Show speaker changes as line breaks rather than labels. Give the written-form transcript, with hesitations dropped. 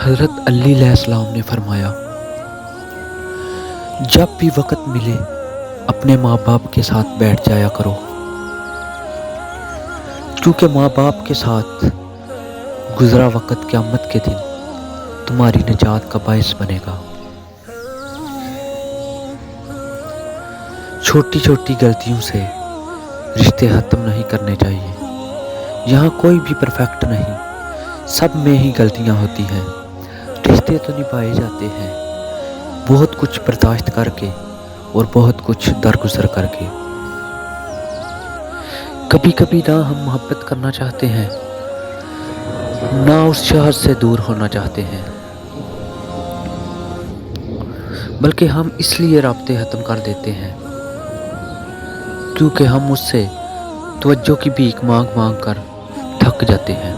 حضرت علی علیہ السلام نے فرمایا، جب بھی وقت ملے اپنے ماں باپ کے ساتھ بیٹھ جایا کرو، کیونکہ ماں باپ کے ساتھ گزرا وقت قیامت کے دن تمہاری نجات کا باعث بنے گا۔ چھوٹی چھوٹی غلطیوں سے رشتے ختم نہیں کرنے چاہیے۔ یہاں کوئی بھی پرفیکٹ نہیں، سب میں ہی غلطیاں ہوتی ہیں۔ رشتے تو نبھائے جاتے ہیں بہت کچھ برداشت کر کے اور بہت کچھ درگزر کر کے۔ کبھی کبھی نہ ہم محبت کرنا چاہتے ہیں، نہ اس شخص سے دور ہونا چاہتے ہیں، بلکہ ہم اس لیے رابطے ختم کر دیتے ہیں کیونکہ ہم اس سے توجہ کی بھیک مانگ مانگ کر تھک جاتے ہیں۔